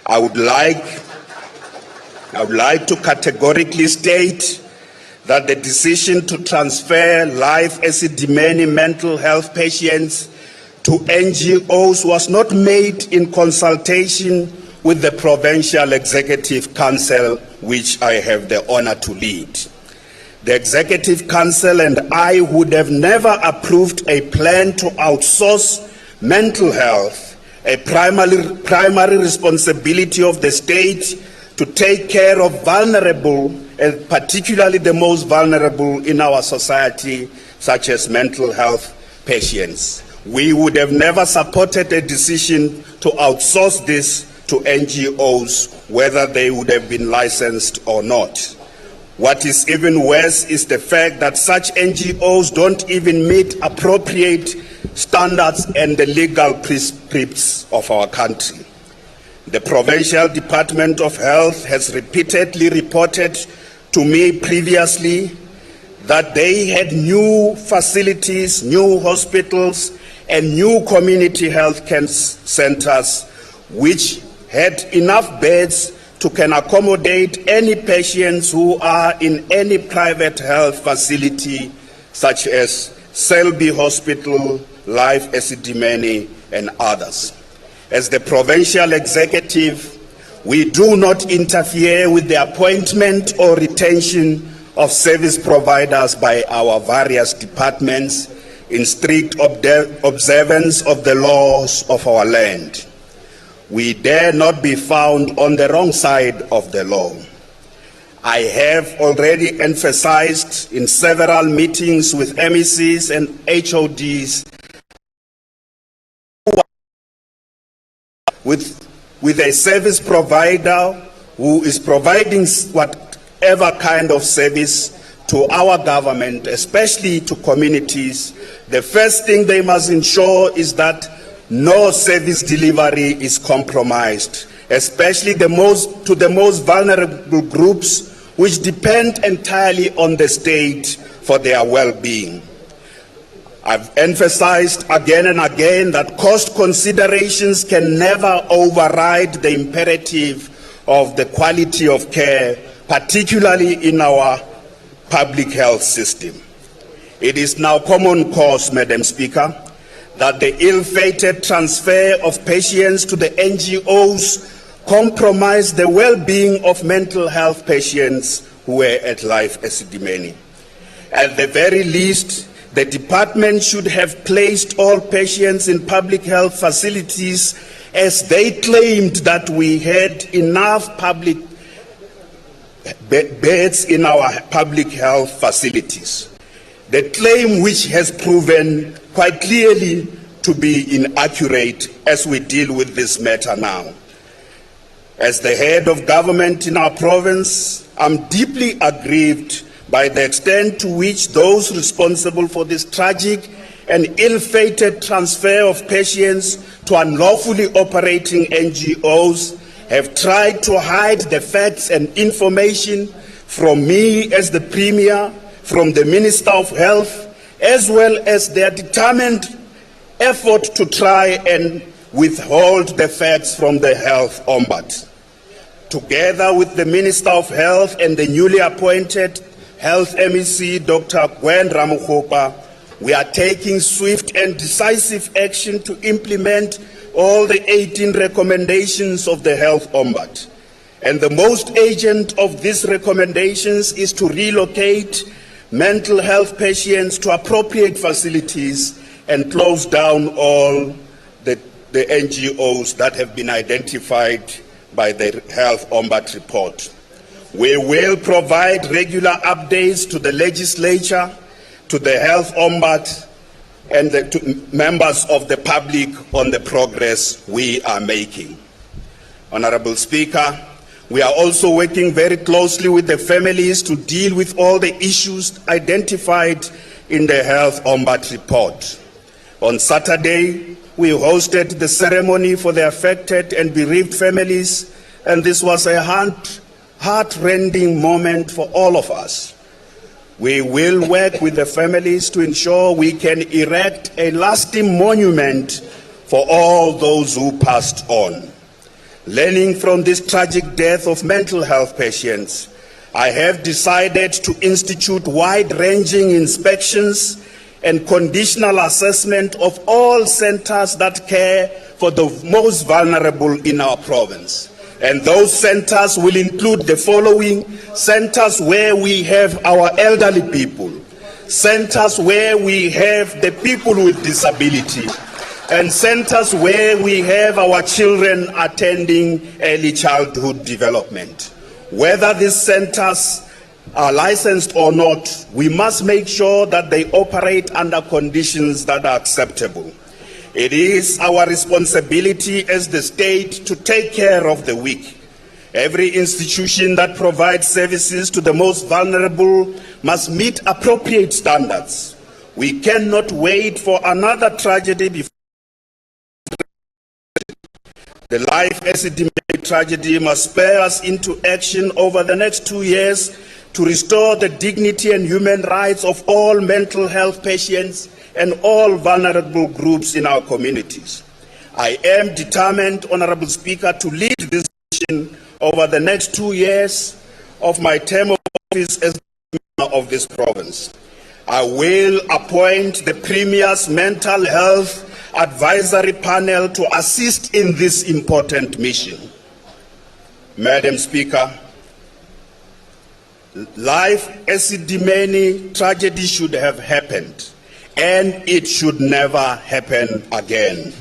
I would like to categorically state that the decision to transfer live Esidemeni mental health patients to NGOs was not made in consultation with the Provincial Executive Council, which I have the honor to lead. The Executive Council and I would have never approved a plan to outsource mental health, a primary responsibility of the state, to take care of vulnerable, and particularly the most vulnerable in our society, such as mental health patients. We would have never supported a decision to outsource this to NGOs, whether they would have been licensed or not. What is even worse is the fact that such NGOs don't even meet appropriate standards and the legal prescripts of our country. The Provincial Department of Health has repeatedly reported to me previously that they had new facilities, new hospitals, and new community health care centers which had enough beds to can accommodate any patients who are in any private health facility such as Selby Hospital, Life Esidemeni, and others. As the provincial executive, we do not interfere with the appointment or retention of service providers by our various departments in strict observance of the laws of our land. We dare not be found on the wrong side of the law. I have already emphasized in several meetings with MECs and HODs with a service provider who is providing whatever kind of service to our government, especially to communities. The first thing they must ensure is that no service delivery is compromised, especially to the most vulnerable groups which depend entirely on the state for their well-being. I've emphasized again and again that cost considerations can never override the imperative of the quality of care, particularly in our public health system. It is now common cause, Madam Speaker, that the ill-fated transfer of patients to the NGOs compromise the well-being of mental health patients who were at Life Esidemeni. At the very least, the department should have placed all patients in public health facilities as they claimed that we had enough public beds in our public health facilities. The claim, which has proven quite clearly to be inaccurate as we deal with this matter now. As the head of government in our province, I'm deeply aggrieved by the extent to which those responsible for this tragic and ill-fated transfer of patients to unlawfully operating NGOs have tried to hide the facts and information from me as the Premier, from the Minister of Health, as well as their determined effort to try and withhold the facts from the Health Ombudsman. Together with the Minister of Health and the newly appointed Health MEC, Dr. Gwen Ramokgopa, we are taking swift and decisive action to implement all the 18 recommendations of the Health Ombudsman. And the most urgent of these recommendations is to relocate mental health patients to appropriate facilities and close down all the NGOs that have been identified by the Health Ombudsman report. We will provide regular updates to the legislature, to the Health Ombudsman, and to members of the public on the progress we are making. Honorable Speaker, we are also working very closely with the families to deal with all the issues identified in the Health Ombudsman report. On Saturday, we hosted the ceremony for the affected and bereaved families, and this was a heart-rending moment for all of us. We will work with the families to ensure we can erect a lasting monument for all those who passed on. Learning from this tragic death of mental health patients, I have decided to institute wide-ranging inspections and conditional assessment of all centers that care for the most vulnerable in our province. And those centers will include the following: centers where we have our elderly people, centers where we have the people with disability, and centers where we have our children attending early childhood development. Whether these centers are licensed or not, we must make sure that they operate under conditions that are acceptable. It is our responsibility as the state to take care of the weak. Every institution that provides services to the most vulnerable must meet appropriate standards. We cannot wait for another tragedy before. The Life Esidemeni tragedy must spur us into action over the next 2 years to restore the dignity and human rights of all mental health patients and all vulnerable groups in our communities. I am determined, Honorable Speaker, to lead this mission over the next 2 years of my term of office as Governor of this province. I will appoint the Premier's Mental Health Advisory Panel to assist in this important mission. Madam Speaker, Life Esidemeni tragedy should have happened, and it should never happen again.